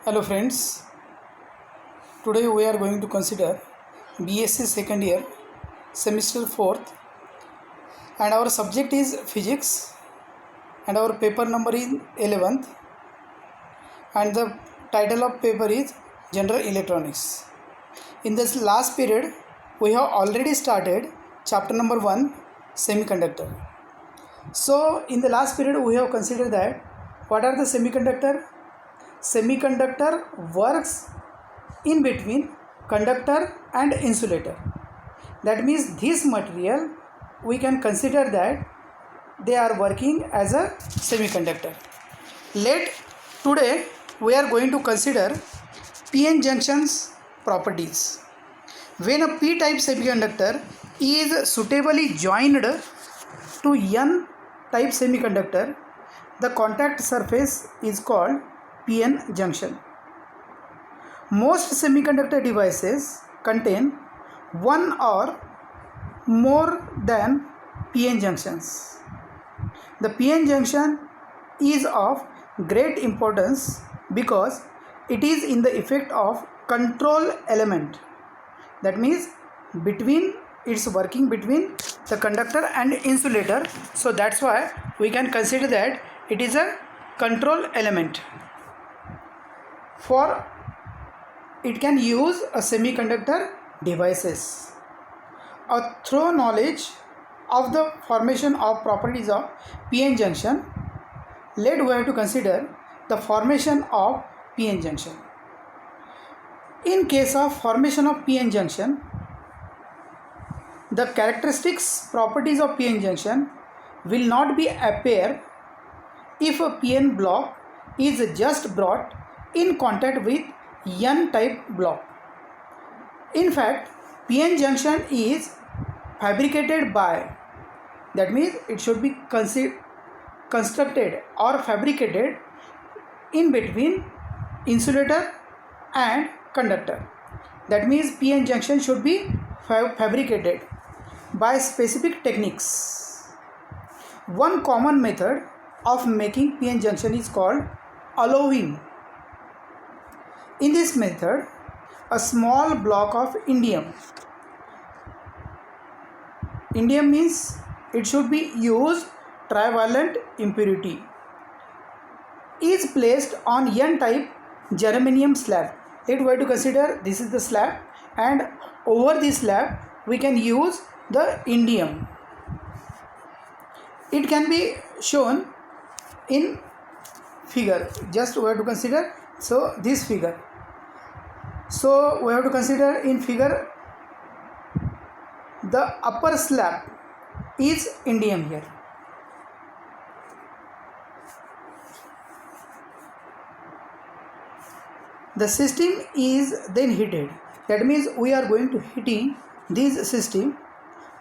Hello friends, today we are going to consider BSc second year semester 4th and our subject is physics and our paper number is 11th and the title of paper is general electronics. In this last period we have already started chapter number 1 semiconductor. So in the last period we have considered that what are the semiconductor? Semiconductor works in between conductor and insulator. That means this material we can consider that they are working as a semiconductor. Today we are going to consider PN junctions properties. When a p-type semiconductor is suitably joined to n type semiconductor, the contact surface is called PN junction. Most semiconductor devices contain one or more than PN junctions. The PN junction is of great importance because it is in the effect of control element. That means it's working between the conductor and insulator. So that's why we can consider that it is a control element. For it can use a semiconductor devices. A thorough knowledge of the formation of properties of PN junction, we have to consider the formation of PN junction. In case of formation of PN junction, the characteristics properties of PN junction will not be appear if a PN block is just brought in contact with n type block. In fact, PN junction is fabricated by, that means it should be constructed or fabricated in between insulator and conductor. That means PN junction should be fabricated by specific techniques. One common method of making PN junction is called allowing. In this method, a small block of indium means it should be used trivalent impurity, is placed on n-type germanium slab. We have to consider this is the slab, and over this slab we can use the indium. It can be shown in figure. Just we have to consider this figure. So we have to consider in figure the upper slab is indium here. The system is then heated. That means we are going to heating this system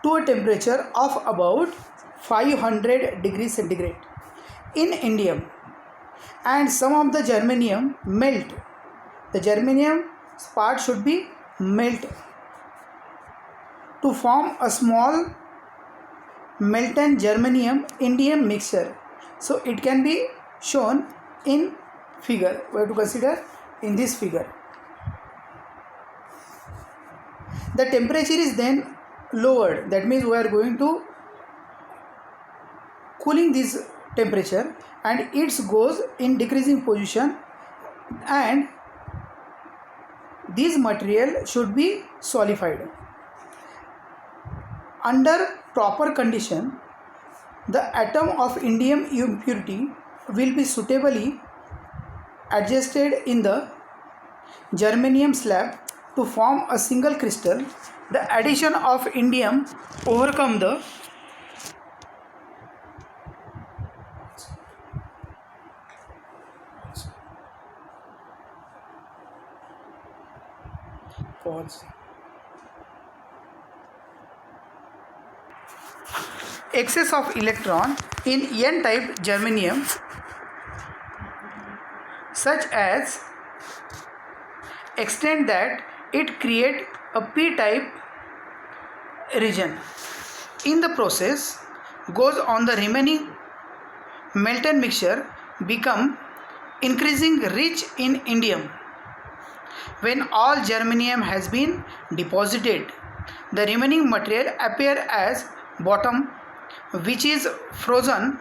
to a temperature of about 500 degrees centigrade in indium, and some of the germanium melt. The germanium part should be melted to form a small molten germanium indium mixture. So it can be shown in figure. We have to consider in this figure. The temperature is then lowered. That means we are going to cooling this temperature, and it goes in decreasing position, and this material should be solidified. Under proper condition, the atom of indium impurity will be suitably adjusted in the germanium slab to form a single crystal. The addition of indium overcome the excess of electron in n-type germanium, such as extent that it create a p-type region. In the process goes on, the remaining melted mixture become increasing rich in indium. When all germanium has been deposited, the remaining material appear as bottom, which is frozen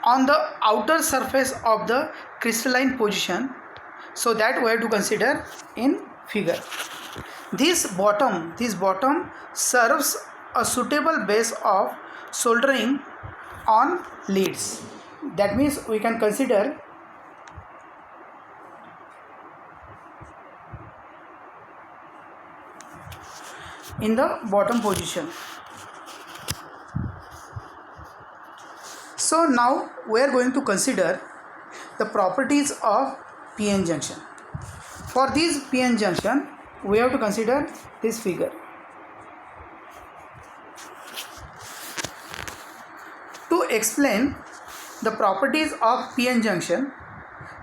on the outer surface of the crystalline position. So that we have to consider in figure. This bottom serves a suitable base of soldering on leads. That means we can consider in the bottom position. So now we are going to consider the properties of PN junction. For this PN junction, we have to consider this figure. To explain the properties of PN junction,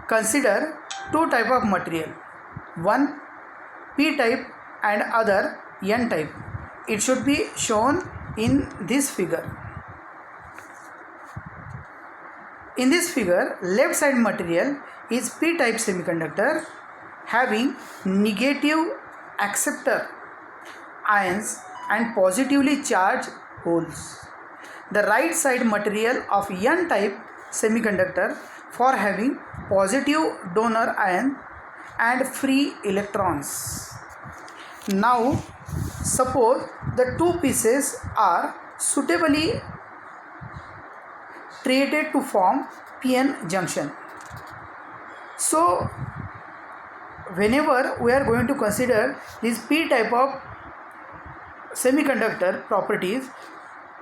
consider two type of material, one P type and other N type. It should be shown in this figure. In this figure, left side material is P type semiconductor having negative acceptor ions and positively charged holes. The right side material of N type semiconductor for having positive donor ion and free electrons. Now suppose the two pieces are suitably treated to form PN junction. So whenever we are going to consider this P type of semiconductor properties,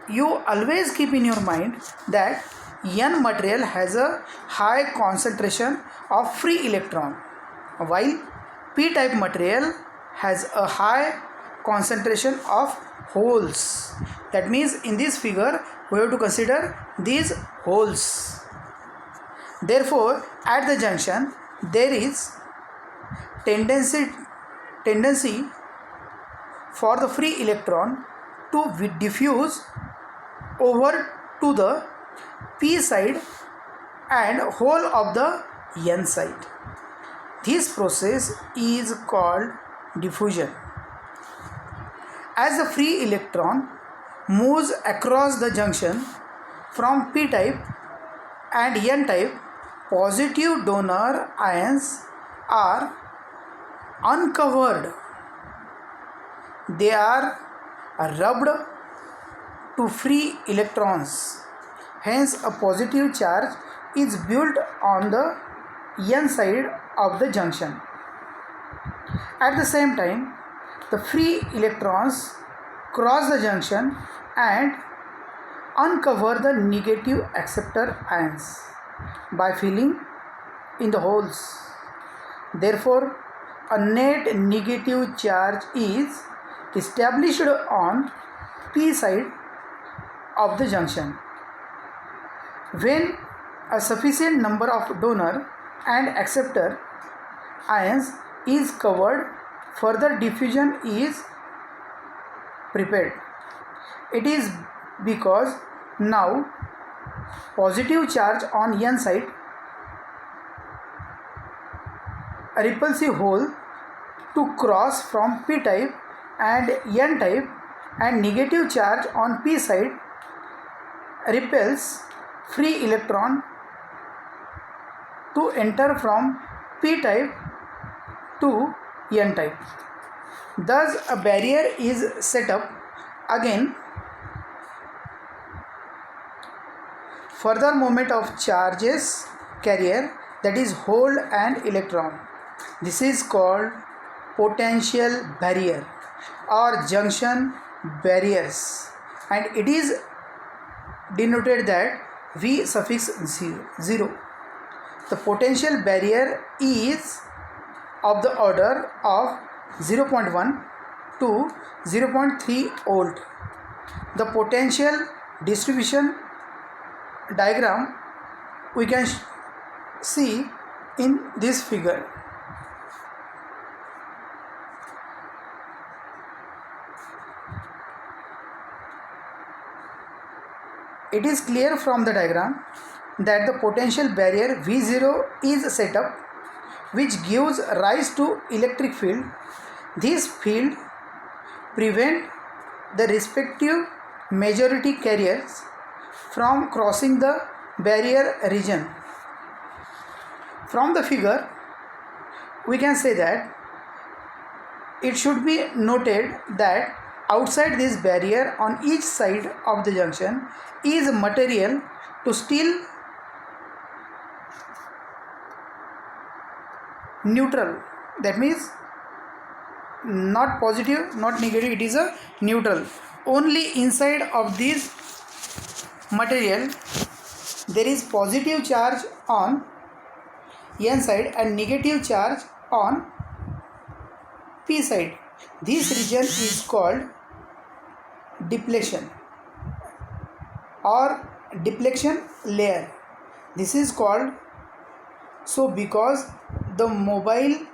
you always keep in your mind that N material has a high concentration of free electron, while P type material has a high concentration of holes. That means in this figure we have to consider these holes. Therefore, at the junction there is tendency for the free electron to diffuse over to the P side and whole of the N side. This process is called diffusion. As the free electron moves across the junction from P type and N type, positive donor ions are uncovered. They are rubbed to free electrons. Hence, a positive charge is built on the N side of the junction. At the same time, the free electrons cross the junction and uncover the negative acceptor ions by filling in the holes. Therefore, a net negative charge is established on P side of the junction. When a sufficient number of donor and acceptor ions is covered, further diffusion is prepared. It is because now positive charge on N side, a repulsive hole to cross from P type and N type, and negative charge on P side repels free electron to enter from P type to N type. Thus a barrier is set up. Again, further movement of charges carrier, that is hole and electron. This is called potential barrier or junction barriers, and it is denoted that V suffix 0. The potential barrier is of the order of 0.1 to 0.3 volt. The potential distribution diagram we can see in this figure. It is clear from the diagram that the potential barrier V0 is set up, which gives rise to electric field. This field prevent the respective majority carriers from crossing the barrier region. From the figure, we can say that it should be noted that outside this barrier on each side of the junction is material to still neutral. That means not positive, not negative, it is a neutral. Only inside of this material there is positive charge on N side and negative charge on P side. This region is called depletion or depletion layer. This is called so because the mobile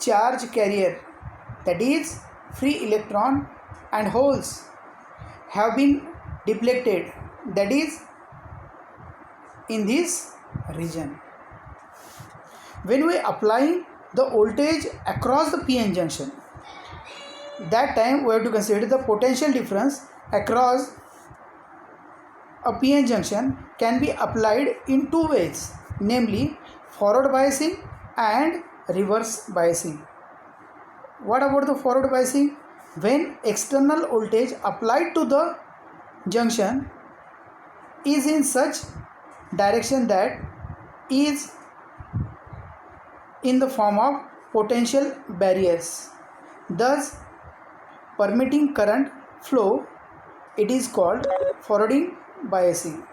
charge carrier, that is free electron and holes, have been depleted, that is in this region. When we apply the voltage across the PN junction, that time we have to consider the potential difference across a PN junction can be applied in two ways, namely forward biasing and reverse biasing. What about the forward biasing? When external voltage applied to the junction is in such direction that is in the form of potential barriers, thus permitting current flow, it is called forwarding biasing.